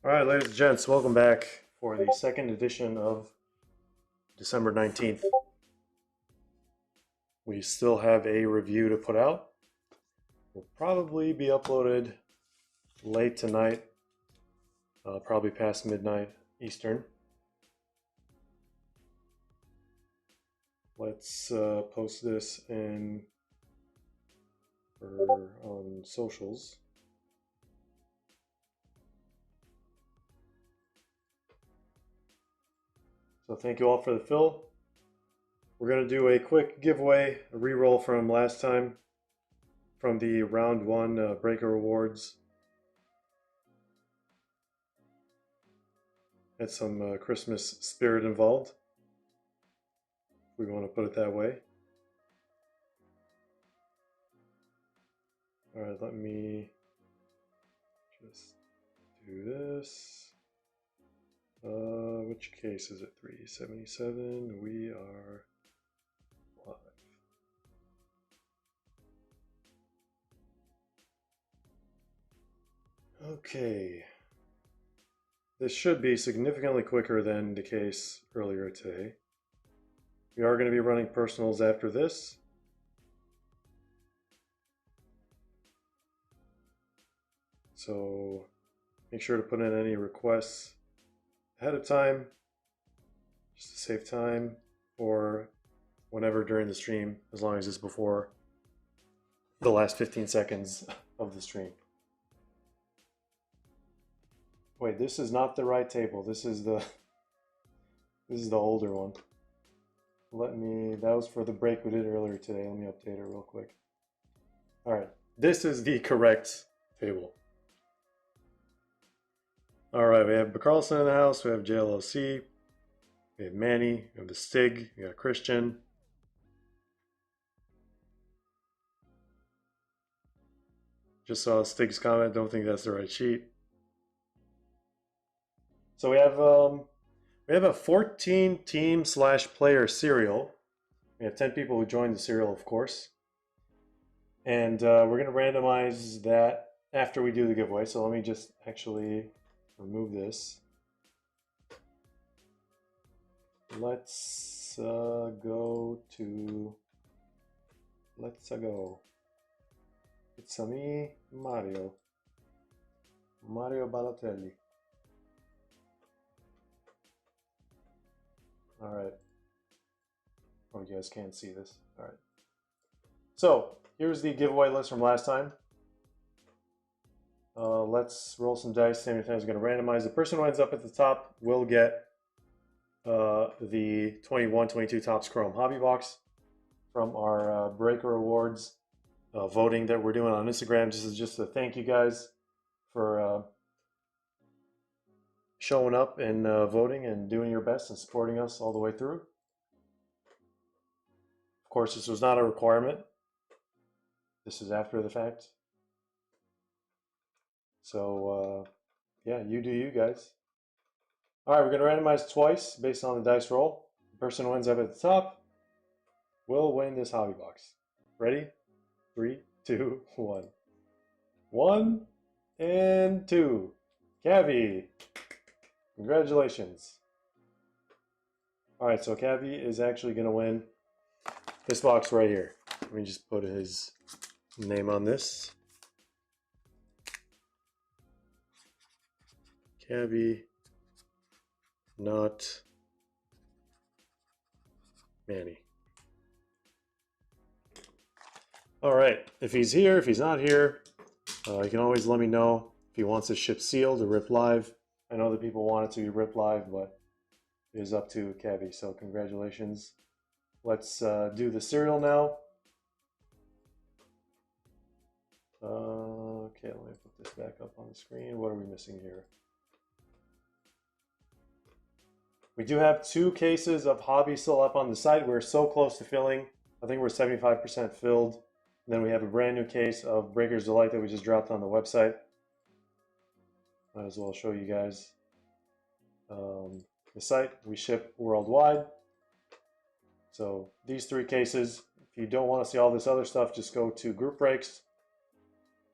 All right, ladies and gents, welcome back for the second edition of December 19th. We still have a review to put out. Will probably be uploaded late tonight, probably past midnight Eastern. Let's post this on socials. So thank you all for the fill. We're going to do a quick giveaway, a re-roll from last time, from the round one breaker rewards. Had some Christmas spirit involved, if we want to put it that way. All right, let me just do this. Which case is it? 377. We are live. Okay. This should be significantly quicker than the case earlier today. We are going to be running personals after this. So make sure to put in any requests ahead of time, just to save time, or whenever during the stream, as long as it's before the last 15 seconds of the stream. Wait, this is not the right table. This is the older one. That was for the break we did earlier today. Let me update it real quick. All right, this is the correct table. All right, we have Carlson in the house. We have JLLC. We have Manny. We have the Stig. We got Christian. Just saw Stig's comment. Don't think that's the right sheet. So we have a 14 team / player serial. We have 10 people who joined the serial, of course. And we're going to randomize that after we do the giveaway. So let me just actually remove this. Let's go. It's me, Mario Balotelli. All right. Oh, you guys can't see this. All right. So here's the giveaway list from last time. Let's roll some dice. Same time is going to randomize. The person who ends up at the top will get the 21-22 Topps Chrome Hobby Box from our Breaker Awards voting that we're doing on Instagram. This is just to thank you guys for showing up and voting and doing your best and supporting us all the way through. Of course, this was not a requirement. This is after the fact. So, yeah, you do you guys. All right, we're going to randomize twice based on the dice roll. The person who ends up at the top will win this hobby box. Ready? 3, 2, 1. 1 and 2. Cavi. Congratulations. All right, so Cavi is actually going to win this box right here. Let me just put his name on this. Cavi, not Manny. All right, if he's here, if he's not here, you can always let me know if he wants his ship sealed or ripped live. I know that people want it to be ripped live, but it is up to Cavi, so congratulations. Let's do the serial now. Okay, let me put this back up on the screen. What are we missing here? We do have 2 cases of hobby still up on the site. We're so close to filling. I think we're 75% filled. And then we have a brand new case of Breaker's Delight that we just dropped on the website. Might as well show you guys the site. We ship worldwide. So these 3 cases, if you don't want to see all this other stuff, just go to group breaks.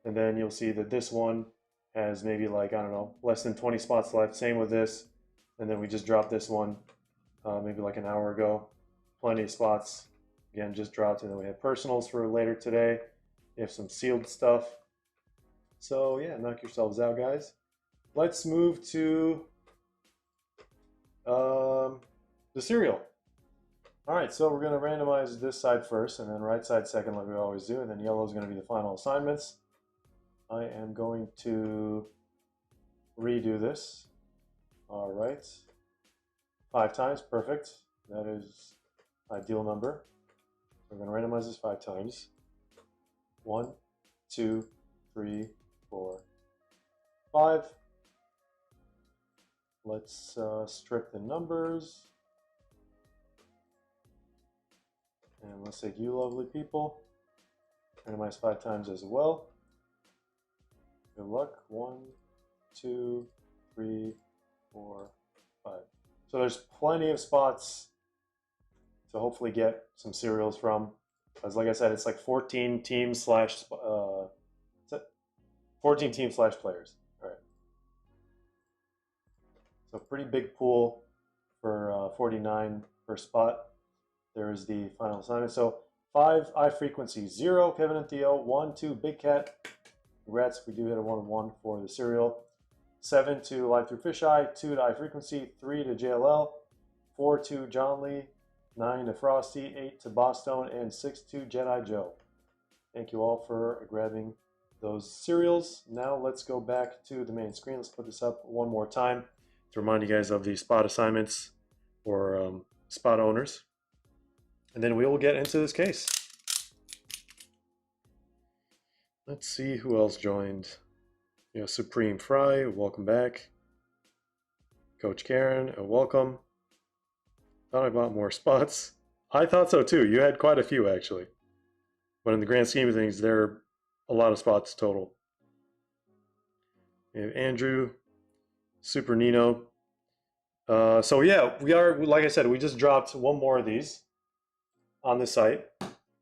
And then you'll see that this one has maybe like, I don't know, less than 20 spots left. Same with this. And then we just dropped this one maybe like an hour ago. Plenty of spots. Again, just dropped. And then we have personals for later today. We have some sealed stuff. So yeah, knock yourselves out, guys. Let's move to the cereal. All right, so we're going to randomize this side first and then right side second like we always do. And then yellow is going to be the final assignments. I am going to redo this. All right. 5 times, perfect. That is ideal number. We're going to randomize this 5 times. 1, 2, 3, 4, 5. Let's strip the numbers. And let's take you lovely people. Randomize 5 times as well. Good luck. 1, 2, 3, 4, 5. So there's plenty of spots to hopefully get some cereals from. Because like I said, it's like 14 teams slash 14 teams slash players. All right. So pretty big pool for 49 per spot. There is the final assignment. So 5 eye frequency, 0 Kevin and Theo, 1, 2 Big Cat. Congrats, we do hit a 1-1 for the cereal. 7 to Live Through Fisheye, 2 to Eye Frequency, 3 to JLL, 4 to John Lee, 9 to Frosty, 8 to Boston, and 6 to Jedi Joe. Thank you all for grabbing those cereals. Now let's go back to the main screen. Let's put this up one more time to remind you guys of the spot assignments or spot owners. And then we will get into this case. Let's see who else joined. Yeah, Supreme Fry, welcome back. Coach Karen, welcome. Thought I bought more spots. I thought so too. You had quite a few actually. But in the grand scheme of things, there are a lot of spots total. We have Andrew, Super Nino. So yeah, we are, like I said, we just dropped one more of these on the site.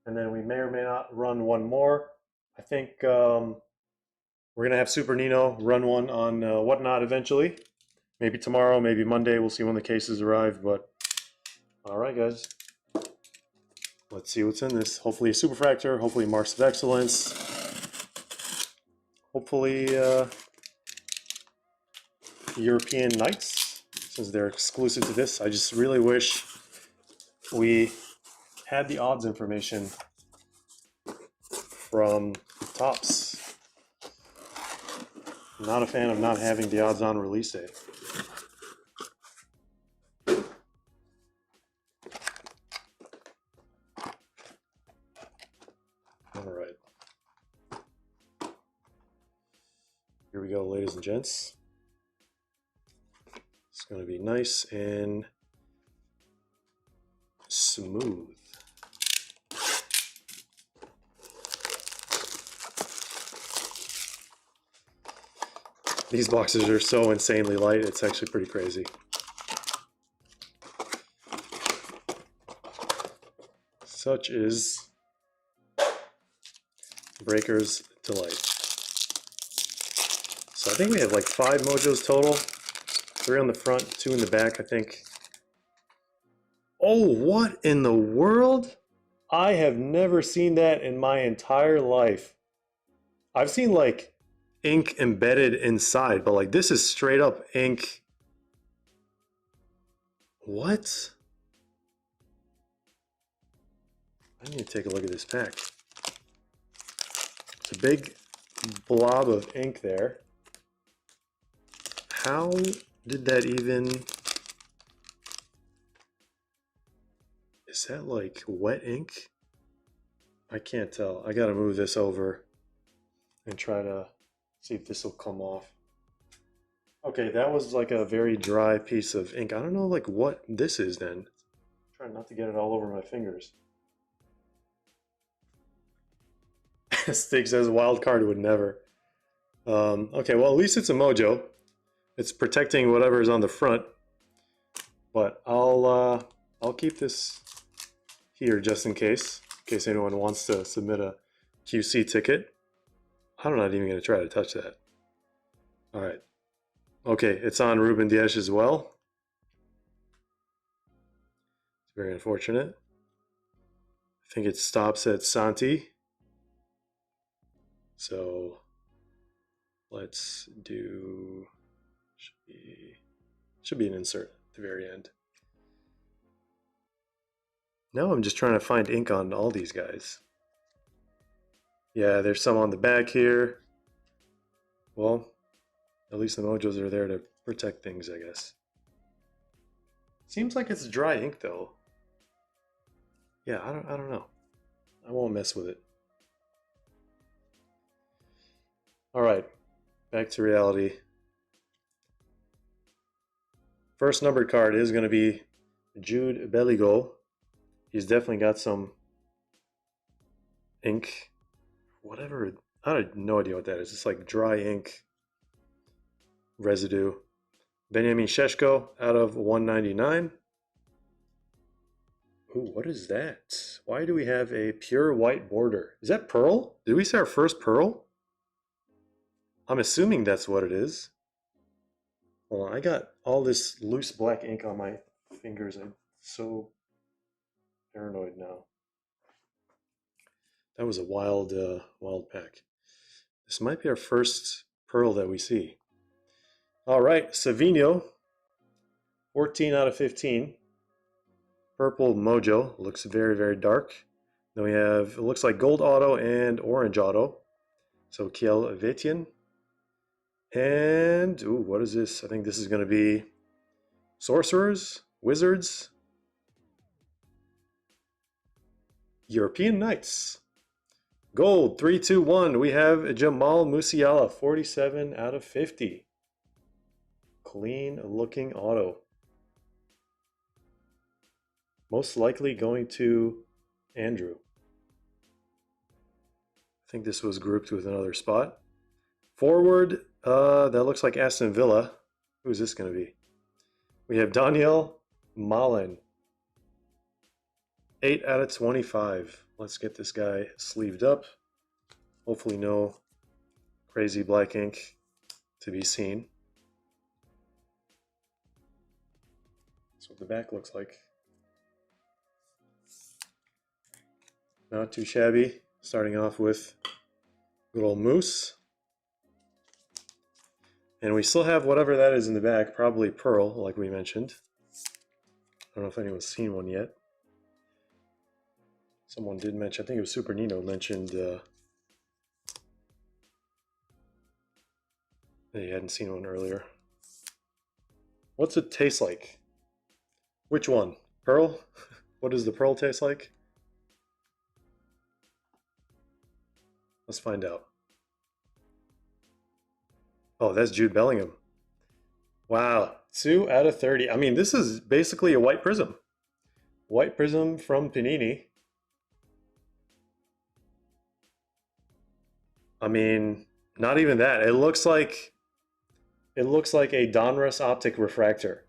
And then we may or may not run one more. I think we're going to have Super Nino run one on Whatnot eventually. Maybe tomorrow, maybe Monday. We'll see when the cases arrive. But all right, guys. Let's see what's in this. Hopefully a Superfractor. Hopefully Marks of Excellence. Hopefully European Knights, since they're exclusive to this. I just really wish we had the odds information from Topps. I'm not a fan of not having the odds on release day. All right. Here we go, ladies and gents. It's going to be nice and smooth. These boxes are so insanely light, it's actually pretty crazy. Such is Breaker's delight. So I think we have like 5 mojos total. 3 on the front, 2 in the back, I think. Oh, what in the world? I have never seen that in my entire life. I've seen like ink embedded inside, but like this is straight up ink. What? I need to take a look at this pack. It's a big blob of ink there. How did that even... Is that like wet ink? I can't tell. I gotta move this over and try to see if this will come off. Okay, that was like a very dry piece of ink. I don't know like what this is then. I'm trying not to get it all over my fingers. Stig says wild card would never. Okay, well at least it's a mojo. It's protecting whatever is on the front. But I'll keep this here just in case anyone wants to submit a QC ticket. I'm not even going to try to touch that. All right. Okay, it's on Ruben Dias as well. It's very unfortunate. I think it stops at Santi. So let's do, should be an insert at the very end. Now I'm just trying to find ink on all these guys. Yeah, there's some on the back here. Well, at least the mojos are there to protect things, I guess. Seems like it's dry ink though. Yeah, I don't know. I won't mess with it. All right, back to reality. First numbered card is going to be Jude Belligo. He's definitely got some ink. Whatever. I have no idea what that is. It's like dry ink residue. Benjamin Sheshko out of 199. Ooh, what is that? Why do we have a pure white border? Is that pearl? Did we say our first pearl? I'm assuming that's what it is. Hold on, I got all this loose black ink on my fingers. I'm so paranoid now. That was a wild, wild pack. This might be our first pearl that we see. All right, Savinho, 14 out of 15. Purple Mojo, looks very, very dark. Then we have, it looks like gold auto and orange auto. So Kiel Vetien. And, ooh, what is this? I think this is going to be Sorcerers, Wizards, European Knights. Gold, 321. We have Jamal Musiala, 47 out of 50. Clean looking auto. Most likely going to Andrew. I think this was grouped with another spot. Forward, that looks like Aston Villa. Who's this going to be? We have Daniel Malin. 8 out of 25. Let's get this guy sleeved up. Hopefully no crazy black ink to be seen. That's what the back looks like. Not too shabby. Starting off with good old Moose. And we still have whatever that is in the back, probably pearl, like we mentioned. I don't know if anyone's seen one yet. Someone did mention, I think it was Super Nino mentioned that he hadn't seen one earlier. What's it taste like? Which one? Pearl? What does the pearl taste like? Let's find out. Oh, that's Jude Bellingham. Wow, 2 out of 30. I mean, this is basically a white prism. White prism from Panini. I mean, not even that. It looks like a Donruss optic refractor.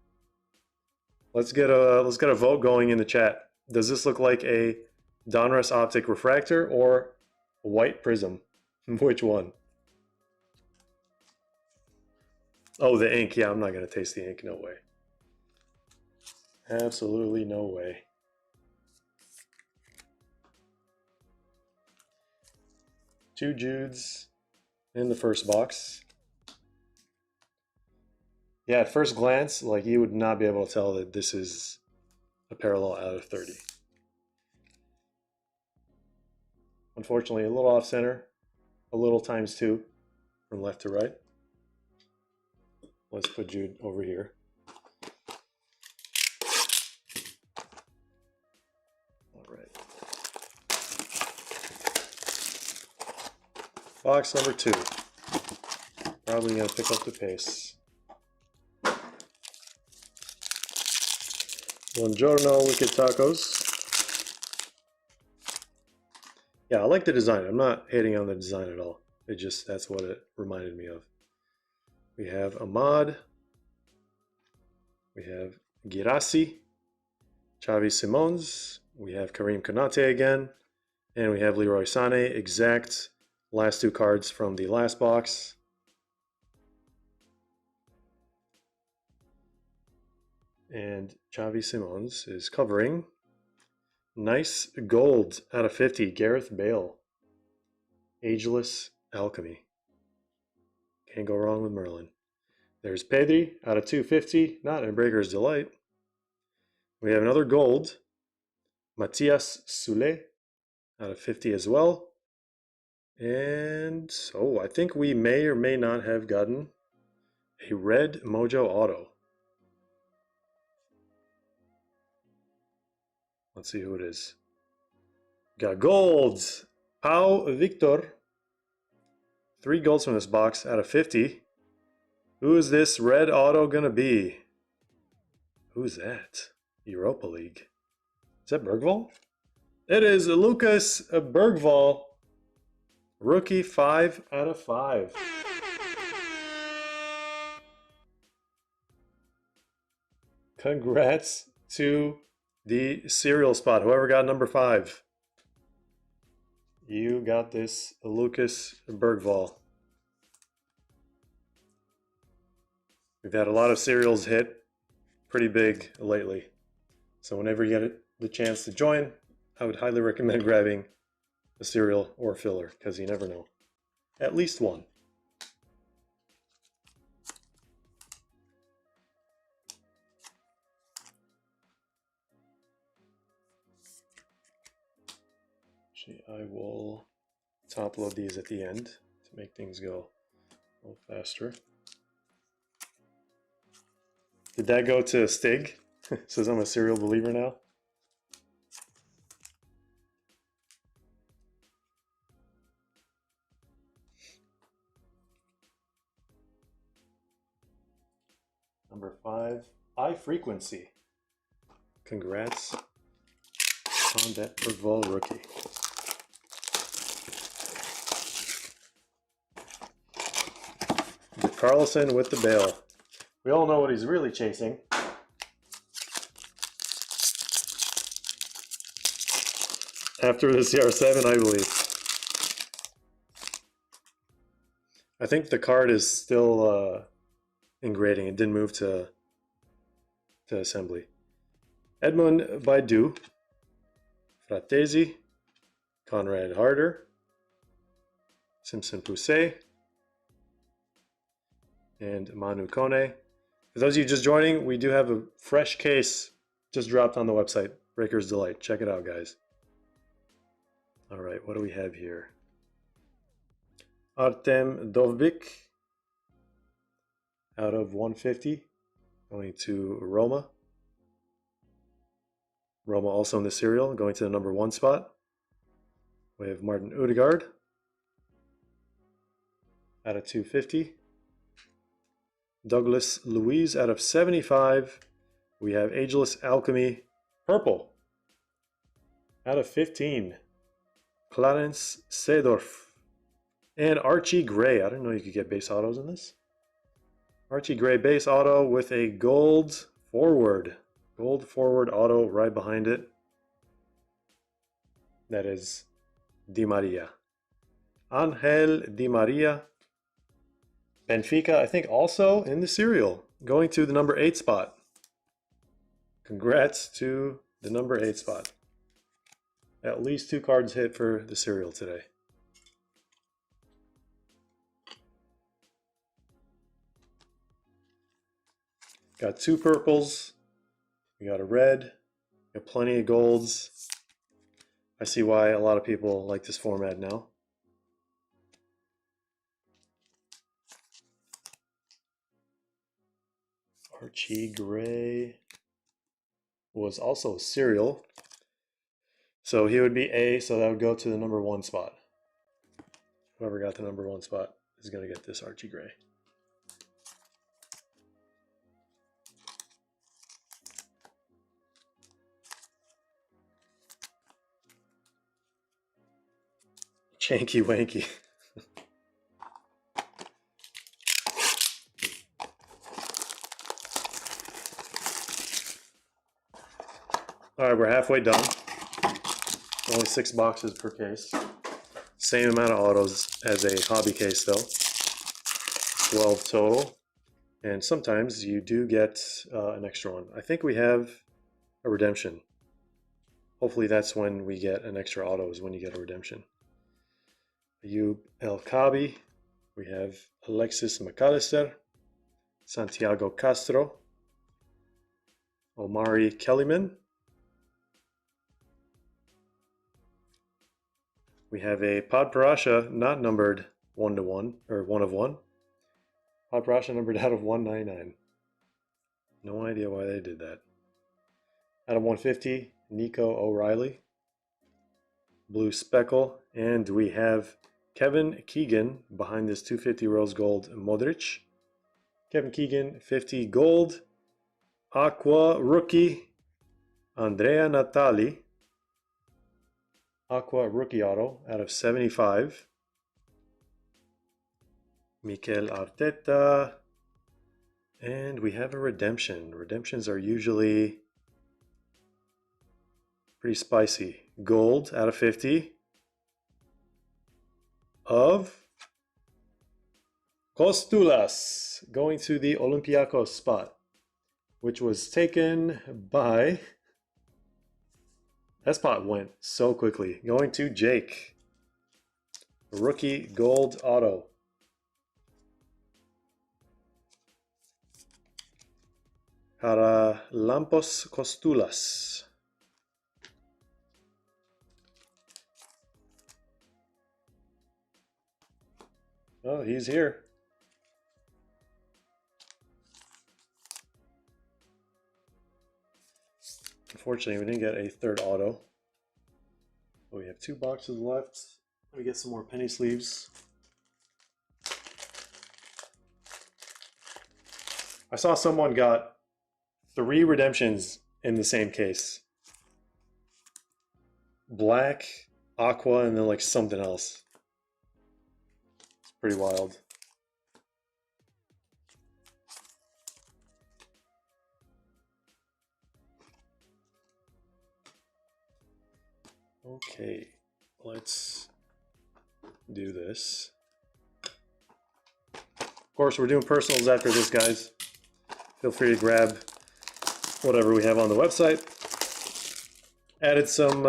Let's get a vote going in the chat. Does this look like a Donruss optic refractor or a white prism? Which one? Oh, the ink. Yeah, I'm not going to taste the ink. No way. Absolutely no way. Two Judes in the first box. Yeah, at first glance, like you would not be able to tell that this is a parallel out of 30. Unfortunately, a little off center, a little ×2 from left to right. Let's put Jude over here. All right. Box number 2. Probably going to pick up the pace. Buongiorno, Wicked Tacos. Yeah, I like the design. I'm not hating on the design at all. It just, that's what it reminded me of. We have Ahmad. We have Girassi. Xavi Simons. We have Karim Konate again. And we have Leroy Sané. Exact last 2 cards from the last box. And Xavi Simons is covering. Nice gold out of 50, Gareth Bale. Ageless Alchemy. Can't go wrong with Merlin. There's Pedri out of 250, not a Breaker's Delight. We have another gold. Matthias Sule out of 50 as well. And so I think we may or may not have gotten a red Mojo Auto. Let's see who it is. Got golds. Pau Victor. 3 golds from this box out of 50. Who is this red auto gonna be? Who's that? Europa League. Is that Bergvall? It is Lucas Bergvall. Rookie 5 out of 5. Congrats to the serial spot. Whoever got number 5. You got this Lucas Bergvall. We've had a lot of serials hit pretty big lately. So whenever you get the chance to join, I would highly recommend grabbing a serial or a filler, because you never know. At least one. Actually, I will top load these at the end to make things go a little faster. Did that go to Stig? Says I'm a serial believer now. Number 5, High Frequency. Congrats on that Bergvall rookie. Carlson with the bail. We all know what he's really chasing. After the CR7, I believe. I think the card is still in grading. It didn't move to assembly. Edmund Baidu, Fratesi, Conrad Harder, Simpson Poussey, and Manu Kone. For those of you just joining, we do have a fresh case just dropped on the website, Breaker's Delight. Check it out, guys. All right, what do we have here? Artem Dovbik out of 150, going to Roma. Roma also in the serial, going to the number 1 spot. We have Martin Odegaard out of 250. Douglas Luiz out of 75. We have Ageless Alchemy Purple out of 15. Clarence Seedorf. And Archie Gray. I didn't know you could get base autos in this. Archie Gray base auto with a gold forward. Gold forward auto right behind it. That is Di Maria. Angel Di Maria. Benfica, I think, also in the serial, going to the number 8 spot. Congrats to the number 8 spot. At least 2 cards hit for the serial today. Got 2 purples. We got a red. Got plenty of golds. I see why a lot of people like this format now. Archie Gray was also serial. So he would be A, so that would go to the number 1 spot. Whoever got the number 1 spot is going to get this Archie Gray. Chanky Wanky. All right, we're halfway done. Only 6 boxes per case. Same amount of autos as a hobby case though. 12 total. And sometimes you do get an extra one. I think we have a redemption. Hopefully that's when we get an extra auto, is when you get a redemption. Ayub El Kabi. We have Alexis McAllister, Santiago Castro, Omari Kellyman. We have a Pod Parasha not numbered 1/1 or 1 of 1. Pod Parasha numbered out of 199. No idea why they did that. Out of 150, Nico O'Reilly, Blue Speckle, and we have Kevin Keegan behind this 250 Rose Gold Modric. Kevin Keegan, 50 Gold. Aqua Rookie, Andrea Natali. Aqua Rookie Auto out of 75. Mikel Arteta. And we have a redemption. Redemptions are usually pretty spicy. Gold out of 50 of Kostulas, going to the Olympiacos spot, which was taken by... That spot went so quickly. Going to Jake. Rookie Gold Auto. Lampos Kostulas. Oh, he's here. Unfortunately, we didn't get a third auto. But we have 2 boxes left. Let me get some more penny sleeves. I saw someone got 3 redemptions in the same case. Black, aqua, and then like something else. It's pretty wild. Okay, let's do this. Of course, we're doing personals after this, guys. Feel free to grab whatever we have on the website. Added some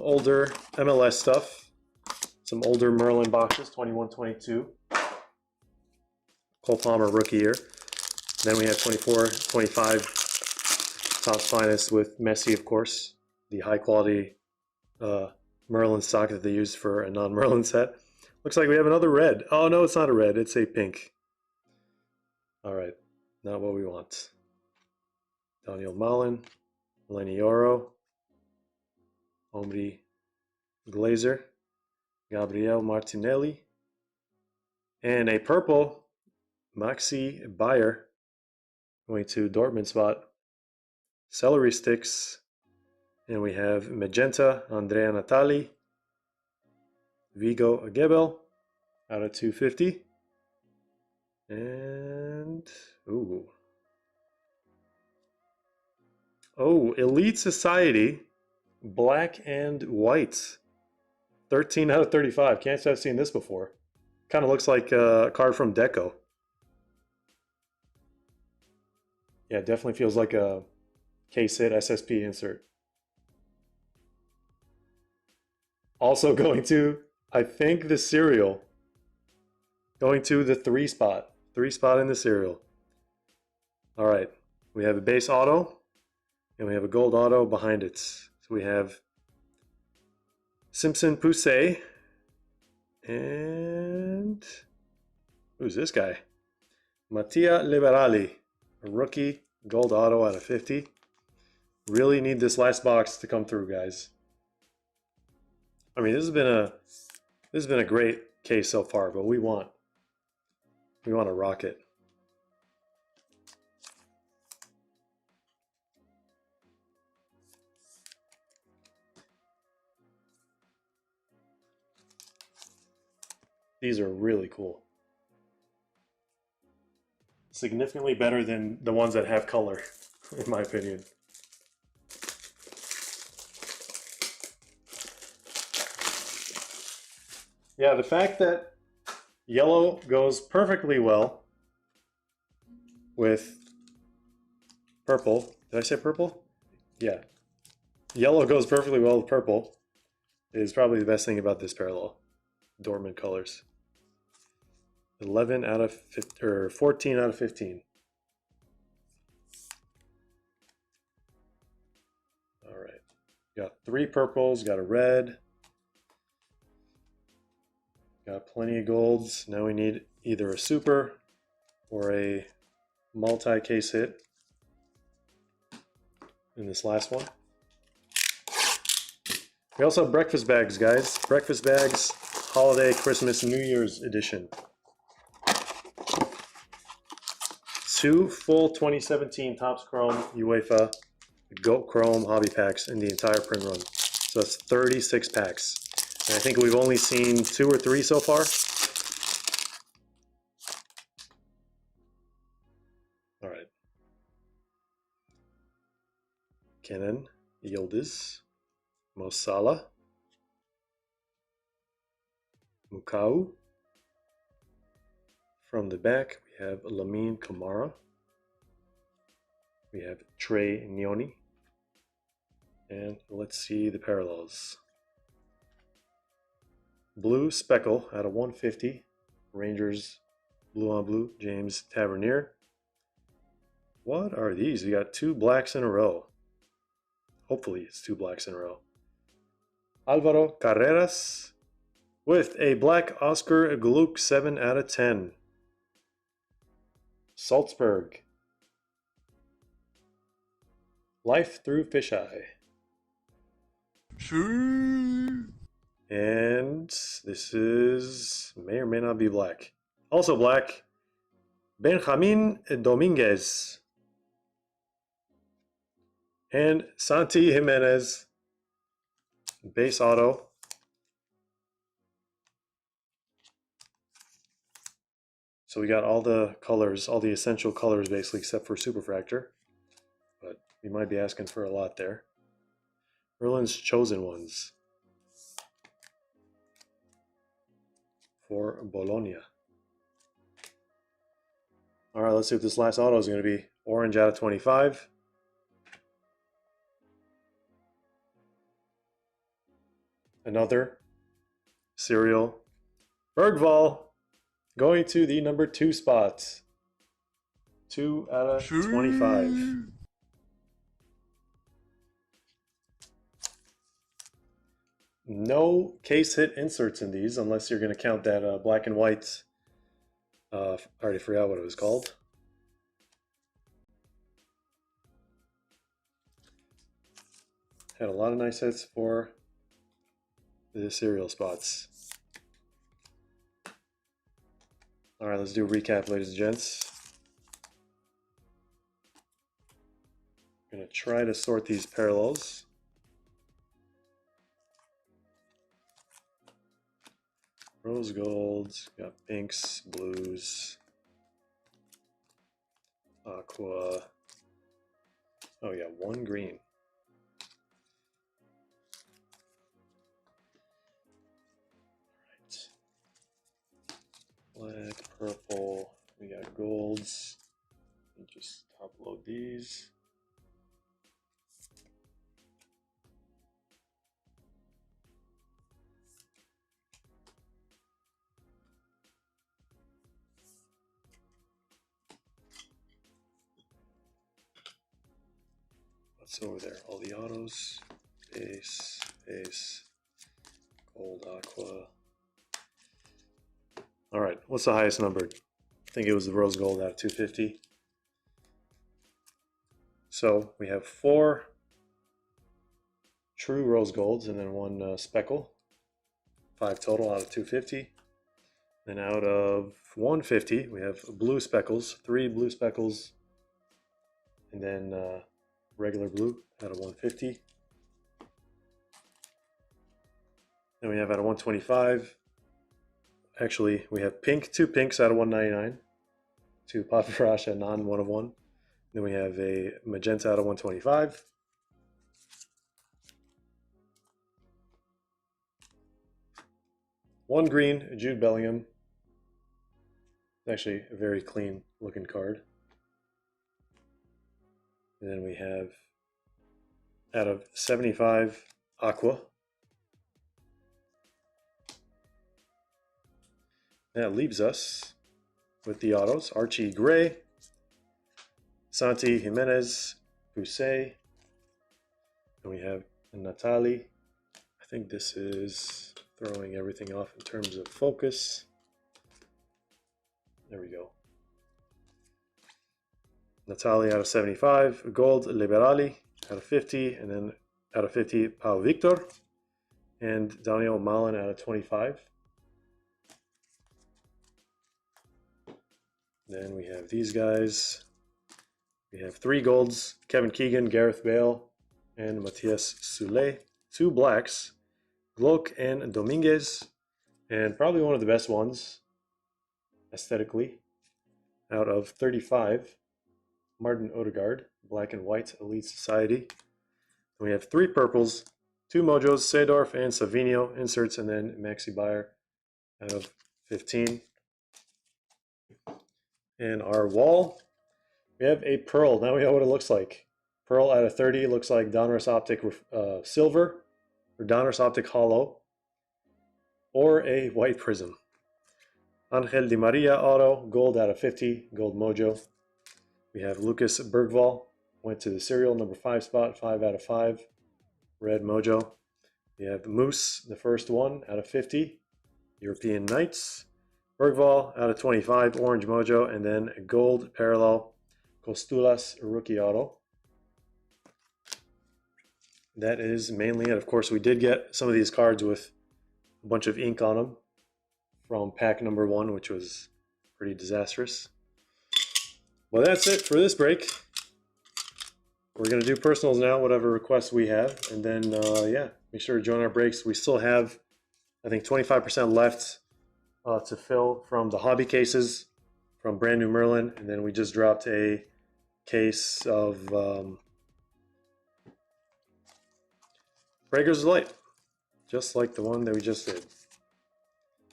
older MLS stuff, some older Merlin boxes, 21-22. Cole Palmer rookie year. Then we have 24-25 Topps Finest with Messi, of course. The high quality Merlin stock that they use for a non-Merlin set. Looks like we have another red. Oh no, it's not a red, it's a pink. All right, not what we want. Daniel Malin, Lenioro, Omri Glazer, Gabriel Martinelli, and a purple Maxi Bayer going to Dortmund spot. Celery sticks. And we have Magenta, Andrea Natali, Vigo Agebel, out of 250. And, ooh. Oh, Elite Society, black and white. 13 out of 35. Can't say I've seen this before. Kind of looks like a card from Deco. Yeah, it definitely feels like a K-Sit SSP insert. Also going to, I think, the cereal. Going to the 3 spot. 3 spot in the cereal. All right. We have a base auto. And we have a gold auto behind it. So we have Simpson Poussey. And who's this guy? Mattia Liberali. A rookie gold auto out of 50. Really need this last box to come through, guys. I mean, this has been a great case so far, but we want a rocket. These are really cool. Significantly better than the ones that have color, in my opinion. Yeah, the fact that yellow goes perfectly well with purple. Did I say purple? Yeah. Yellow goes perfectly well with purple. It is probably the best thing about this parallel. Dortmund colors. 11 out of 15, or 14 out of 15. All right. Got 3 purples, got a red. Got plenty of golds. Now we need either a super or a multi-case hit in this last one. We also have breakfast bags, guys. Breakfast bags, holiday, Christmas, New Year's edition. 2 full 2017 Topps Chrome UEFA Goat Chrome hobby packs in the entire print run. So that's 36 packs. And I think we've only seen 2 or 3 so far. All right. Kenan Yildiz, Mo Salah, Mukau. From the back, we have Lamine Kamara. We have Trey Nyoni. And let's see the parallels. Blue Speckle out of 150. Rangers blue on blue. James Tavernier. What are these? We got 2 blacks in a row. Hopefully it's 2 blacks in a row. Alvaro Carreras with a black Oscar Gluck 7 out of 10. Salzburg. Life through Fisheye. And this is, may or may not be black. Also black, Benjamin Dominguez. And Santi Jimenez, base auto. So we got all the colors, all the essential colors basically, except for Superfractor. But we might be asking for a lot there. Merlin's chosen ones for Bologna. All right, let's see what this last auto is going to be. Orange out of 25. Another serial. Bergvall going to the number 2 spot. 2 out of 25. No case hit inserts in these, unless you're going to count that black and white. I already forgot what it was called. Had a lot of nice hits for the serial spots. All right, let's do a recap, ladies and gents. I'm going to try to sort these parallels. Rose golds, got pinks, blues, aqua. Oh yeah, 1 green. All right. Black, purple, we got golds. Let me just top load these. What's over there? All the autos. Base, base, gold, aqua. All right, what's the highest numbered? I think it was the rose gold out of 250. So we have 4 true rose golds and then 1 speckle. 5 total out of 250. Then out of 150, we have blue speckles, 3 blue speckles, and then regular blue out of 150. Then we have out of 125. Actually, we have pink, 2 pinks out of 199. 2 Paparasha non-1 of 1. Then we have a magenta out of 125. One green, Jude Bellingham. Actually, a very clean looking card. And then we have out of 75 Aqua. That leaves us with the autos: Archie Gray, Santi Jimenez, Pusey, and we have Natali. I think this is throwing everything off in terms of focus. There we go. Natali out of 75, Gold Liberali out of 50, and then out of 50, Pau Victor, and Daniel Malin out of 25. Then we have these guys. We have 3 golds: Kevin Keegan, Gareth Bale, and Matias Soule. 2 blacks: Glock and Dominguez, and probably one of the best ones aesthetically out of 35, Martin Odegaard, Black and White Elite Society. We have 3 purples, 2 mojos, Seedorf and Savinho inserts, and then Maxi Bayer out of 15. And our wall, we have a pearl. Now we know what it looks like. Pearl out of 30 looks like Donruss Optic Silver, or Donruss Optic Hollow, or a white prism. Angel Di Maria auto, gold out of 50, gold mojo. We have Lucas Bergvall, went to the serial number 5 spot, 5 out of 5, red mojo. We have Moose, the first one out of 50, European Knights. Bergvall out of 25, orange mojo, and then gold parallel, Costulas rookie auto. That is mainly it. Of course, we did get some of these cards with a bunch of ink on them from pack number 1, which was pretty disastrous. Well, that's it for this break. We're going to do personals now, whatever requests we have. And then, yeah, make sure to join our breaks. We still have, I think, 25% left to fill from the hobby cases from brand new Merlin. And then we just dropped a case of Breakers of Light, just like the one that we just did.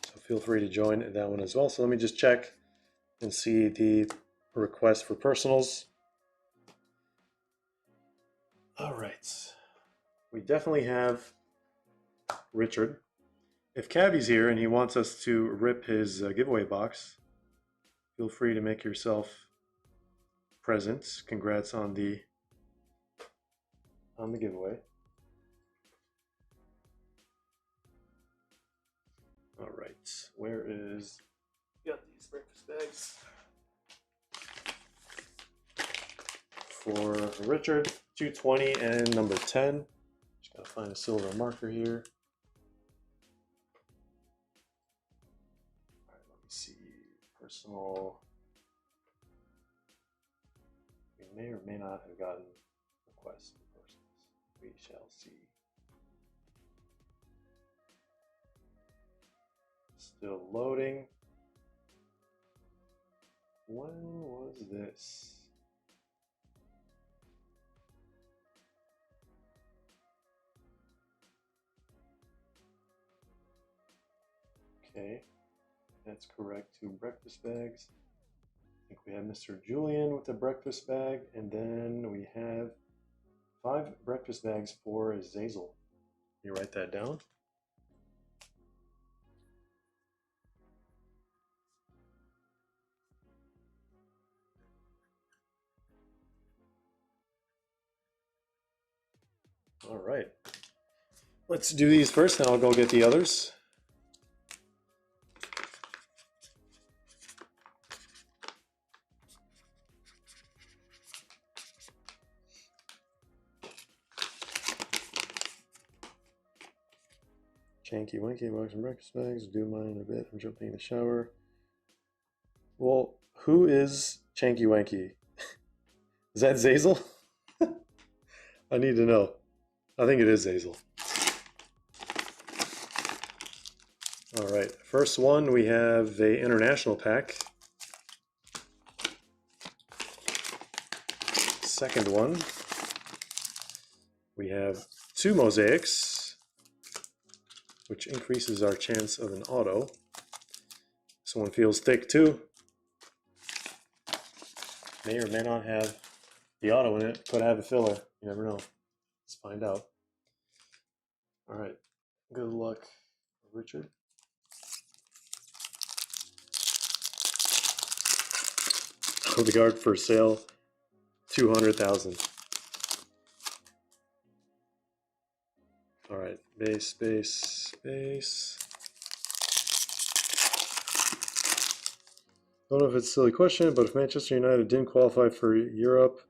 So feel free to join that one as well. So let me just check and see the request for personals. All right, we definitely have Richard. If Cavi's here and he wants us to rip his giveaway box, feel free to make yourself present. Congrats on the giveaway. All right, where is, got these breakfast bags for Richard, 220 and number 10. Just gotta find a silver marker here. All right, let me see, personal. We may or may not have gotten requests for personals. We shall see. Still loading. When was this? Okay, that's correct. 2 breakfast bags. I think we have Mr. Julian with the breakfast bag, and then we have 5 breakfast bags for Zazel. You write that down. All right, let's do these first, and I'll go get the others. Chanky Wanky box and breakfast bags. Do mine in a bit. I'm jumping in the shower. Well, who is Chanky Wanky? Is that Zazel? I need to know. I think it is Zazel. All right, first one, we have a international pack. Second one, we have 2 mosaics, which increases our chance of an auto. This one feels thick too. May or may not have The auto in it could have a filler. You never know. Let's find out. All right. Good luck, Richard. Odegaard for sale, 200,000. All right, base. Don't know if it's a silly question, but if Manchester United didn't qualify for Europe,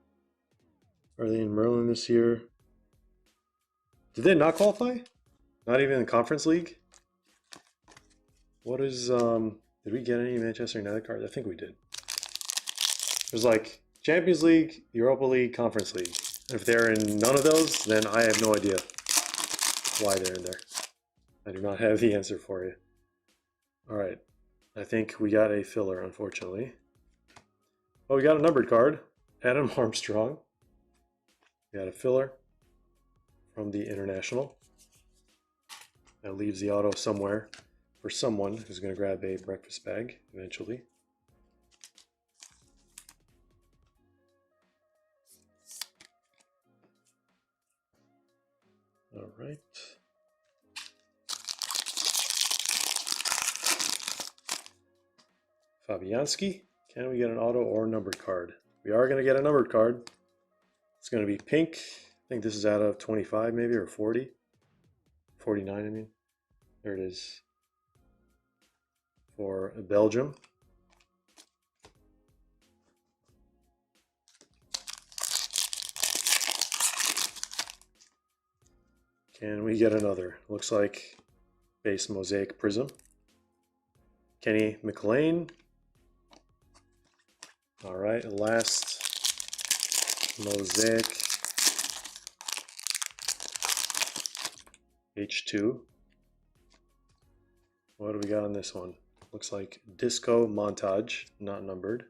are they in Merlin this year? Did they not qualify? Not even in the Conference League? What is, did we get any Manchester United cards? I think we did. There's like Champions League, Europa League, Conference League. And if they're in none of those, then I have no idea why they're in there. I do not have the answer for you. All right. I think we got a filler, unfortunately. Oh, we got a numbered card. Adam Armstrong. We got a filler from the International. That leaves the auto somewhere for someone who's going to grab a breakfast bag eventually. All right. Fabianski. Can we get an auto or numbered card? We are going to get a numbered card. It's going to be pink. I think this is out of 25 maybe, or 40. 49, I mean. There it is. For Belgium. Can we get another? Looks like base mosaic prism. Kenny McLean. All right, last mosaic H2. What do we got on this one? Looks like Disco Montage, not numbered.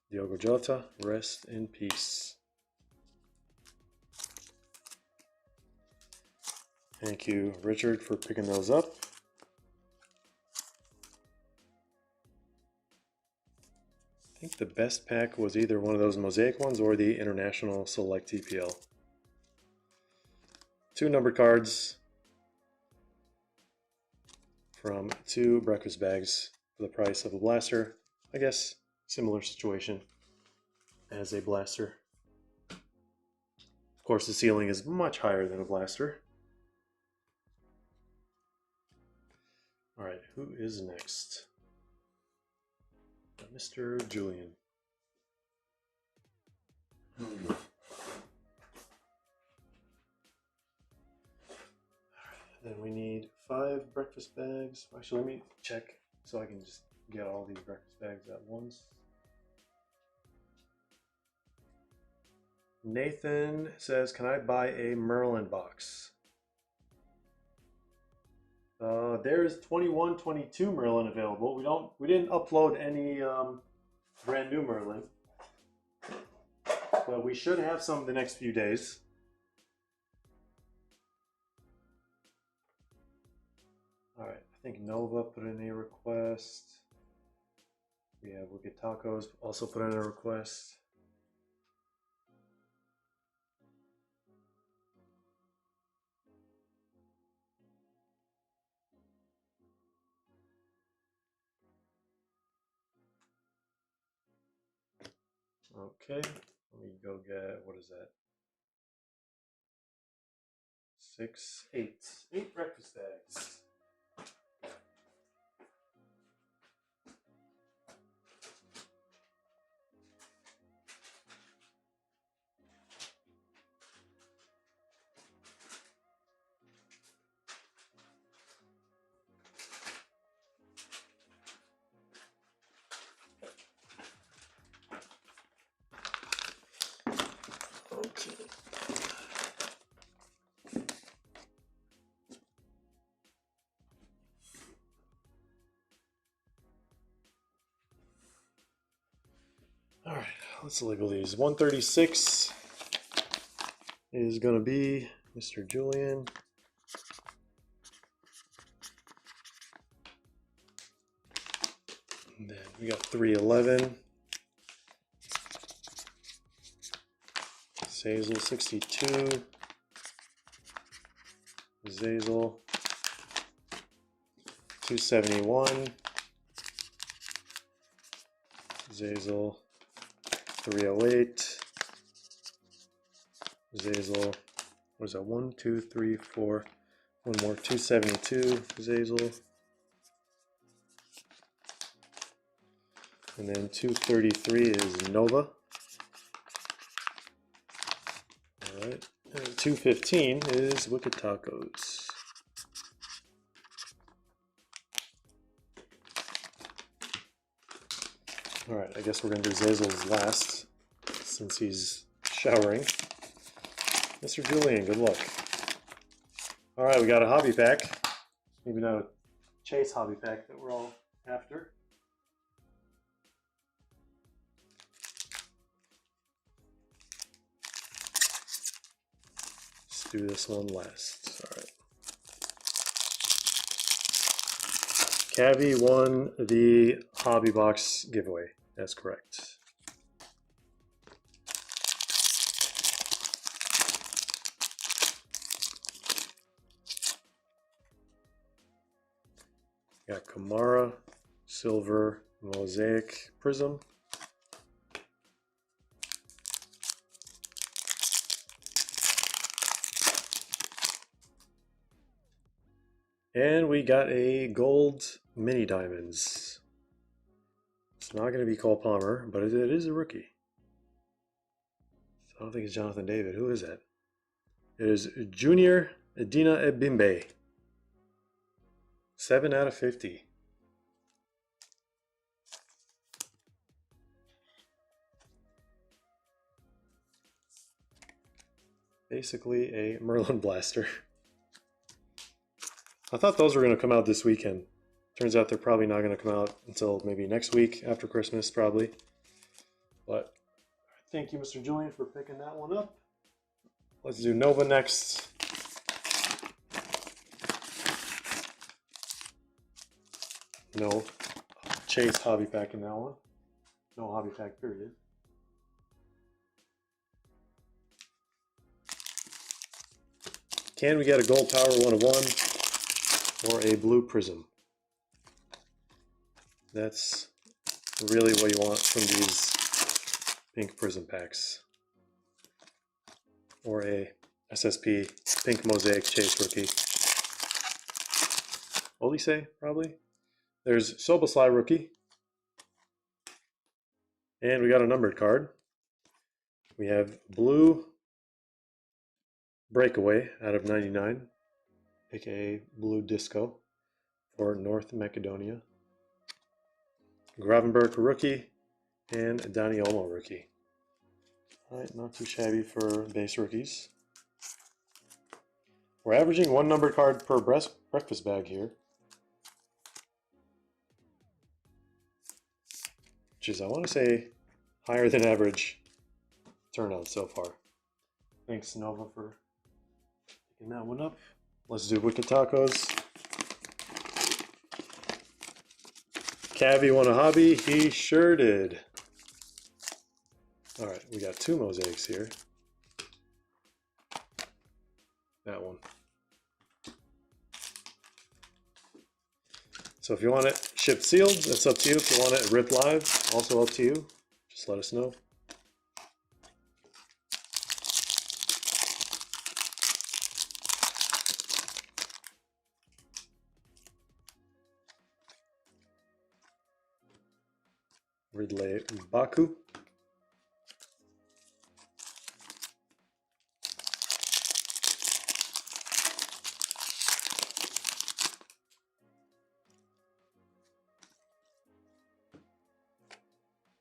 Diogo Jota, rest in peace. Thank you, Richard, for picking those up. I think the best pack was either one of those mosaic ones or the International Select TPL. 2 numbered cards from 2 breakfast bags for the price of a blaster. I guess similar situation as a blaster. Of course, the ceiling is much higher than a blaster. All right, who is next? Mr. Julian. Then we need 5 breakfast bags. Actually, let me check so I can just get all these breakfast bags at once. Nathan says, can I buy a Merlin box? There's 21, 22 Merlin available. We didn't upload any brand new Merlin, but we should have some the next few days. All right, I think Nova put in a request. We have Wicked Tacos also put in a request. Okay, let me go get, what is that? 6, 8. 8 breakfast bags. Okay. All right, let's label these. 136 is going to be Mr. Julian. And then we got 311. Zazel 62. Zazel 271. Zazel 308. Zazel, what is that? 1, 2, 3, 4. One more. 272. Zazel. And then 233 is Nova. Alright. And 215 is Wicked Tacos. Alright, I guess we're going to do Zazel's last since he's showering. Mr. Julian, good luck. Alright, we got a hobby pack. Maybe not a Chase hobby pack that we're all after. Let's do this one last. Alright. Cavi won the hobby box giveaway. That's correct. Got Kamara, Silver, Mosaic, Prism. And we got a gold mini diamonds. It's not going to be Cole Palmer, but it is a rookie. So I don't think it's Jonathan David. Who is that? It is Junior Edina Ebimbe. 7 out of 50. Basically a Merlin blaster. I thought those were going to come out this weekend. Turns out they're probably not going to come out until maybe next week after Christmas, probably. But thank you, Mr. Julian, for picking that one up. Let's do Nova next. No Chase hobby pack in that one. No hobby pack, period. Can we get a gold power 1 of 1 or a blue prism? That's really what you want from these pink prism packs. Or a SSP pink mosaic Chase rookie. Olise, probably. There's Soboslai rookie. And we got a numbered card. We have blue breakaway out of 99, aka blue disco for North Macedonia. Gravenberg rookie and Dani Olmo rookie. Alright, not too shabby for base rookies. We're averaging 1 numbered card per breakfast bag here. Which is, I want to say, higher than average turnout so far. Thanks, Nova, for picking that one up. Let's do Wicked Tacos. Cavi won a hobby. He sure did. Alright, we got 2 mosaics here. That one. So if you want it shipped sealed, that's up to you. If you want it ripped live, also up to you. Just let us know. Ridley Baku.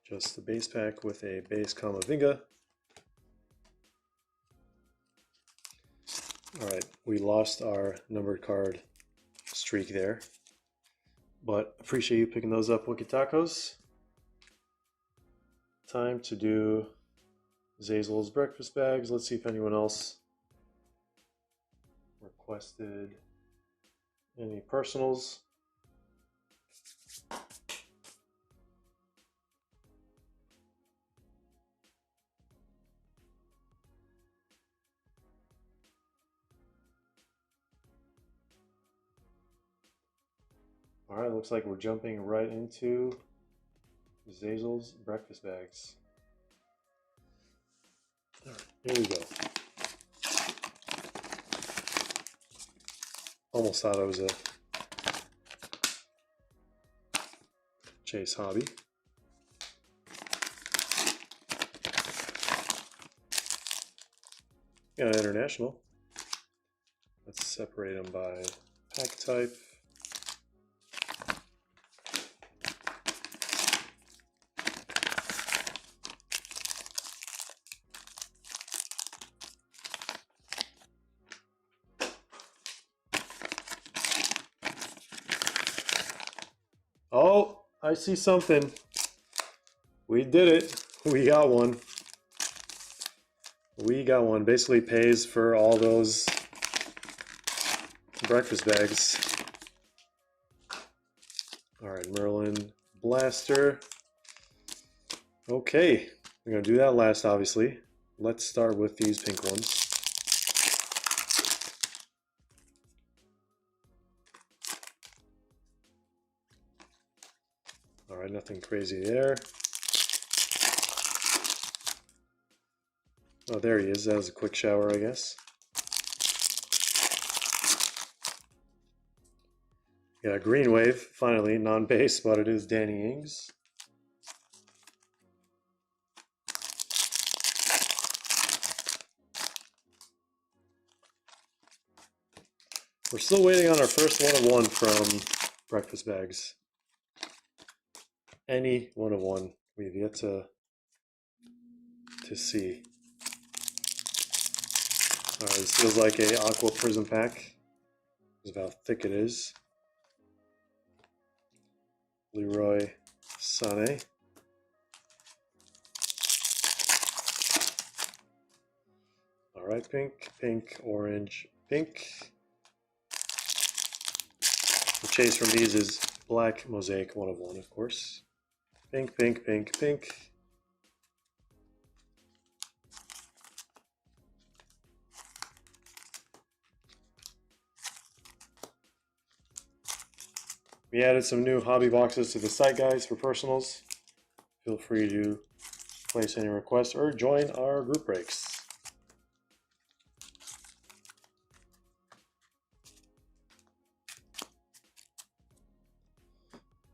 Just the base pack with a base Kamavinga. Alright, we lost our numbered card streak there. But appreciate you picking those up, Wicked Tacos. Time to do Zazel's breakfast bags. Let's see if anyone else requested any personals. All right, looks like we're jumping right into Zazel's breakfast bags. All right, here we go. Almost thought I was a Chase hobby. Got an international. Let's separate them by pack type. Oh, I see something. We did it. We got one. We got one. Basically pays for all those breakfast bags. All right, Merlin Blaster. Okay, we're gonna do that last, obviously. Let's start with these pink ones. All right, nothing crazy there. Oh, there he is. That was a quick shower, I guess. Yeah, Green Wave, finally, non-base, but it is Danny Ings. We're still waiting on our first 1-of-1 from breakfast bags. Any 1-of-1 we've yet to see. All right, this feels like a Aqua Prism pack. This is how thick it is. Leroy Sané. All right, pink, pink, orange, pink. The chase from these is black mosaic 1-of-1, of course. Pink, pink, pink, pink. We added some new hobby boxes to the site, guys, for personals. Feel free to place any requests or join our group breaks.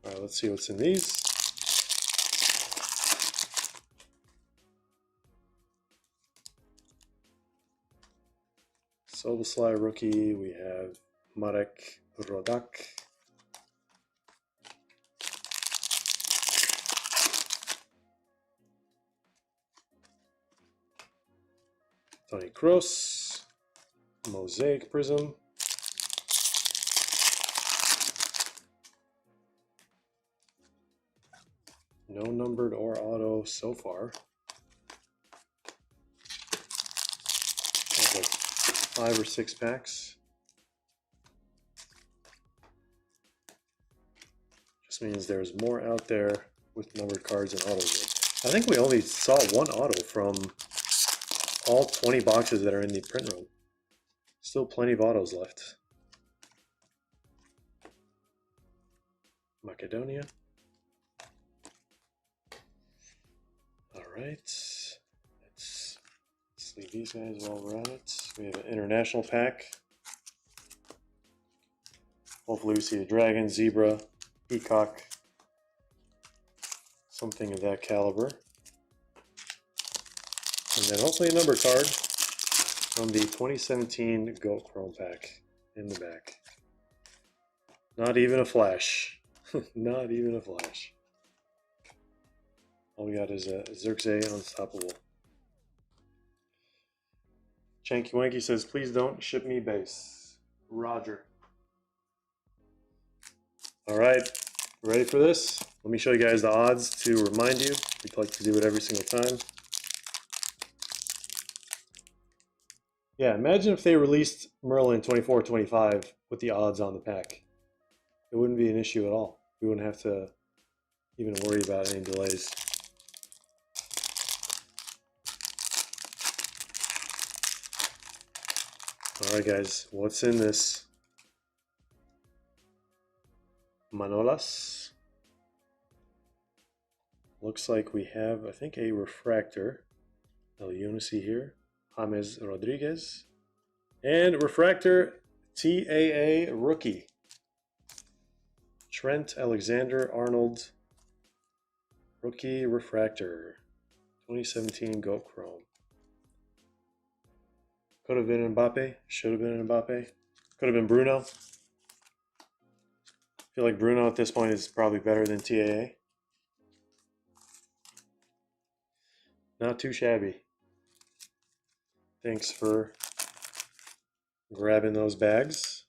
All right, let's see what's in these. Soboslai rookie, we have Marek Rodak. Tony Kroos, Mosaic Prism. No numbered or auto so far. Like 5 or 6 packs. Just means there's more out there with numbered cards and autos. I think we only saw one auto from all 20 boxes that are in the print room. Still plenty of autos left. Macedonia. All right. Let's leave these guys while we're at it. We have an international pack. Hopefully we see a dragon, zebra, peacock, something of that caliber. And then hopefully a number card from the 2017 Goat Chrome pack in the back. Not even a flash. Not even a flash. All we got is a Xerxes Unstoppable. Chanky Wanky says, please don't ship me base. Roger. All right, ready for this? Let me show you guys the odds to remind you. We'd like to do it every single time. Yeah, imagine if they released Merlin 24-25 with the odds on the pack. It wouldn't be an issue at all. We wouldn't have to even worry about any delays. All right, guys, what's in this? Manolas. Looks like we have, I think, a refractor. El Unici here. James Rodriguez. And refractor TAA rookie. Trent Alexander-Arnold. Rookie refractor. 2017 Goat Chrome. Could have been Mbappe. Should have been Mbappe. Could have been Bruno. I feel like Bruno at this point is probably better than TAA. Not too shabby. Thanks for grabbing those bags.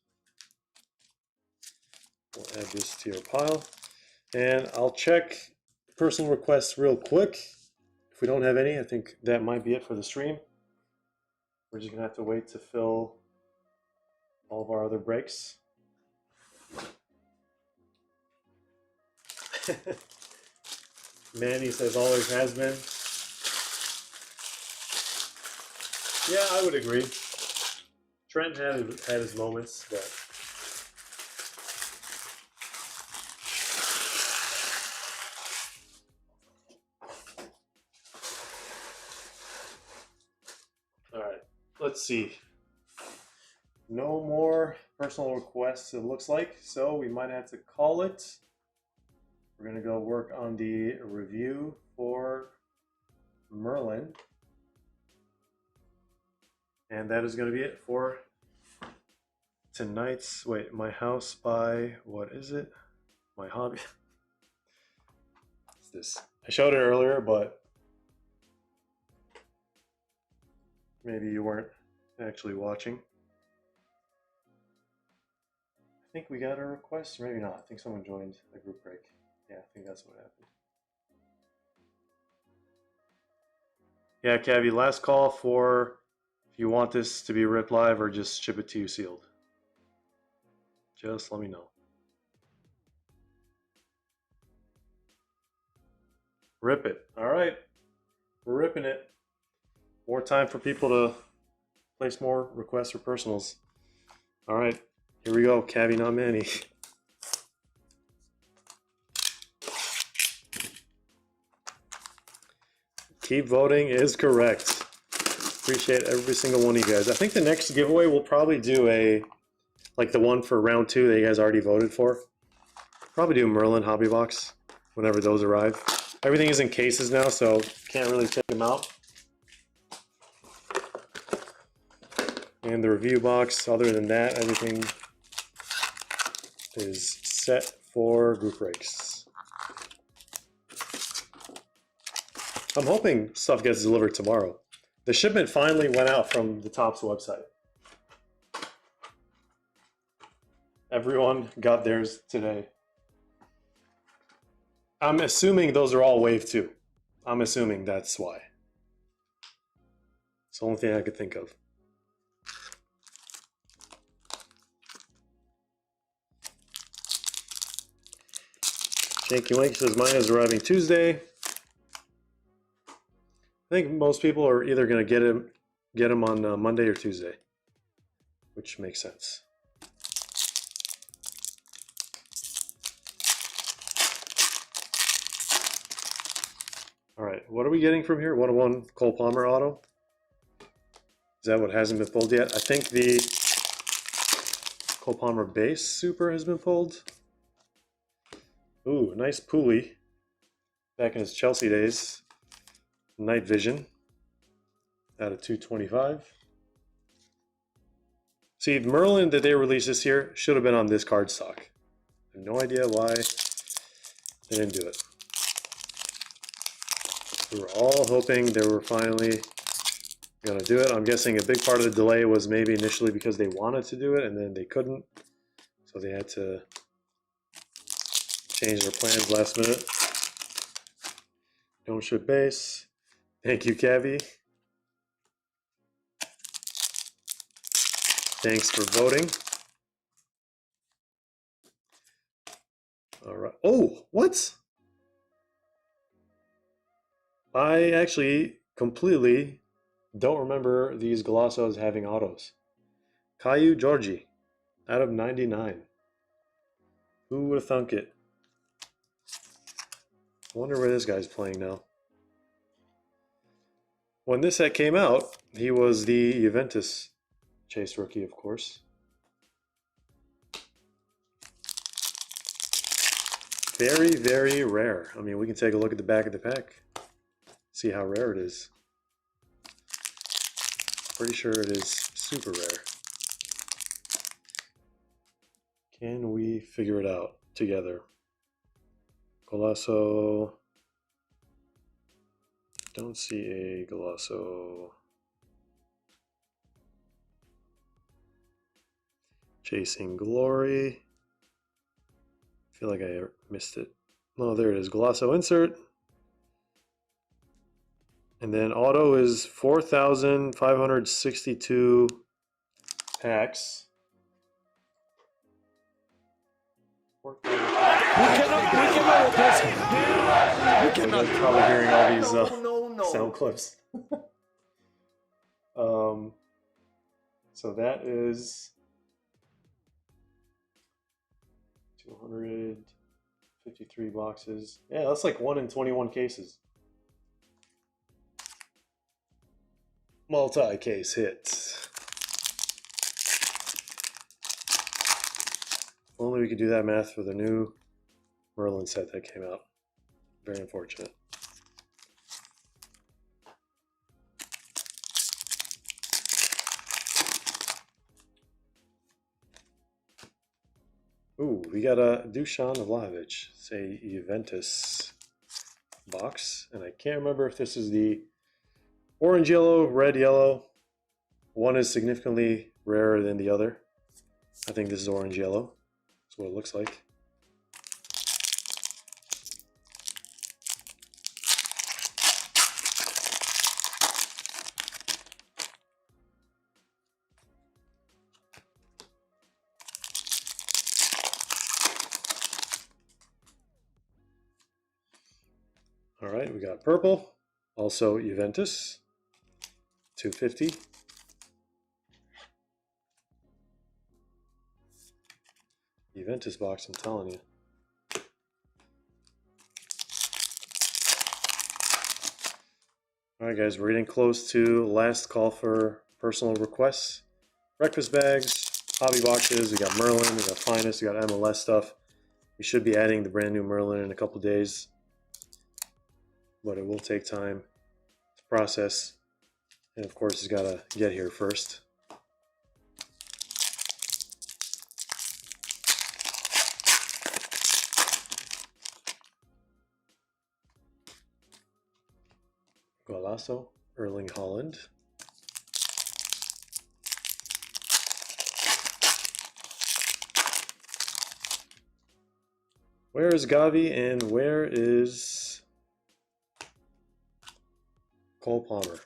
We'll add this to your pile. And I'll check personal requests real quick. If we don't have any, I think that might be it for the stream. We're just going to have to wait to fill all of our other breaks. Manny says always has been. Yeah, I would agree. Trent had his moments, but all right, let's see. No more personal requests, it looks like, so we might have to call it. We're going to go work on the review for Merlin. And that is going to be it for tonight's, My House by, what is it? My Hobby. What's this? I showed it earlier, but maybe you weren't actually watching. I think we got a request, or maybe not. I think someone joined the group break. Yeah, I think that's what happened. Yeah, Cavi, last call for if you want this to be ripped live or just ship it to you sealed. Just let me know. Rip it. All right. We're ripping it. More time for people to place more requests for personals. All right. Here we go. Cavi, not Manny. Keep voting is correct. Appreciate every single one of you guys. I think the next giveaway we'll probably do like the one for round 2 that you guys already voted for. Probably do Merlin Hobby Box whenever those arrive. Everything is in cases now, so can't really take them out. And the review box, other than that, everything is set for group breaks. I'm hoping stuff gets delivered tomorrow. The shipment finally went out from the Topps website. Everyone got theirs today. I'm assuming those are all wave 2. I'm assuming that's why. It's the only thing I could think of. Janky Wanky says mine is arriving Tuesday. I think most people are either going to get them on Monday or Tuesday, which makes sense. All right, what are we getting from here? 101 Cole Palmer auto. Is that what hasn't been pulled yet? I think the Cole Palmer base super has been pulled. Ooh, nice Pooley. Back in his Chelsea days. Night Vision out of 225. See, Merlin that they released this year should have been on this card stock. I have no idea why they didn't do it. We were all hoping they were finally going to do it. I'm guessing a big part of the delay was maybe initially because they wanted to do it and then they couldn't. So they had to change their plans last minute. Don't ship base. Thank you, Cavi. Thanks for voting. All right. Oh, what? I actually completely don't remember these Golossos having autos. Caillou Georgie out of 99. Who would have thunk it? I wonder where this guy's playing now. When this set came out, he was the Juventus chase rookie, of course. Very, very rare. I mean, we can take a look at the back of the pack, see how rare it is. Pretty sure it is super rare. Can we figure it out together? Golasso. Don't see a Golasso. Chasing Glory. I feel like I missed it. Oh, there it is. Golasso insert. And then auto is 4,562 packs. We cannot. Probably hearing all these sound clips. So that is 253 boxes. Yeah, that's like 1 in 21 cases. Multi-case hits. If only we could do that math for the new Merlin set that came out. Very unfortunate. Ooh, we got a Dusan Vlahovic, say Juventus box, and I can't remember if this is the orange yellow, red yellow. One is significantly rarer than the other. I think this is orange yellow. That's what it looks like. All right, we got purple, also Juventus, 250. Juventus box, I'm telling you. All right, guys, we're getting close to last call for personal requests. Breakfast bags, hobby boxes, we got Merlin, we got Finest, we got MLS stuff. We should be adding the brand new Merlin in a couple days, but it will take time to process. And of course, it's got to get here first. Golasso, Erling Haaland. Where is Gavi and where is Cole Palmer?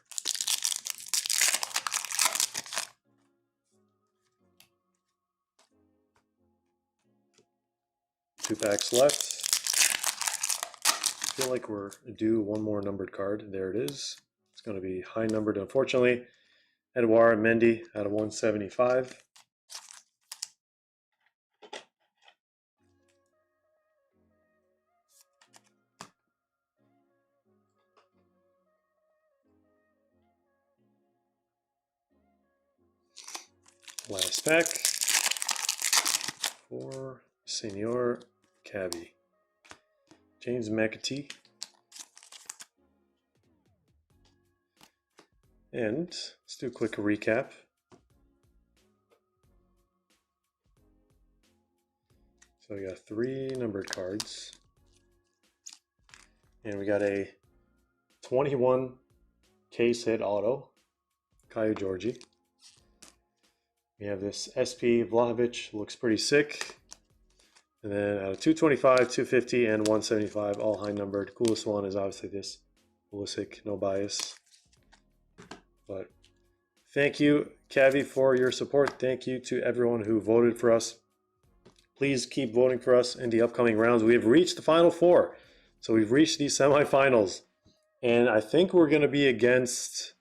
Two packs left. I feel like we're due one more numbered card. There it is. It's going to be high numbered, unfortunately. Edouard Mendy out of 175. Last pack for Senor Cabby. James McAtee. And let's do a quick recap. So we got 3 numbered cards. And we got a 21 case hit auto, Caio Jorge. We have this SP Vlahovic, looks pretty sick. And then out of 225, 250, and 175, all high numbered. Coolest one is obviously this Pulisic, no bias. But thank you, Cavi, for your support. Thank you to everyone who voted for us. Please keep voting for us in the upcoming rounds. We have reached the final 4. So we've reached these semifinals. And I think we're going to be against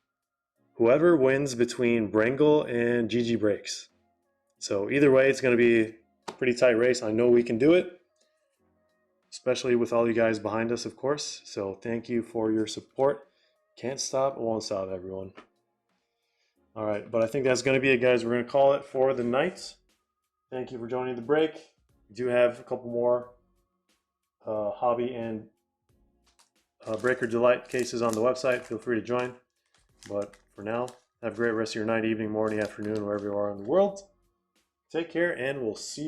whoever wins between Brengle and GG Breaks. So either way, it's going to be Pretty tight race. I know we can do it, especially with all you guys behind us, of course. So thank you for your support. Can't stop, won't stop, everyone. All right, but I think that's going to be it, guys. We're going to call it for the night. Thank you for joining the break. We do have a couple more hobby and Breaker Delight cases on the website. Feel free to join. But for now, have a great rest of your night, evening, morning, afternoon, wherever you are in the world. Take care, and we'll see you.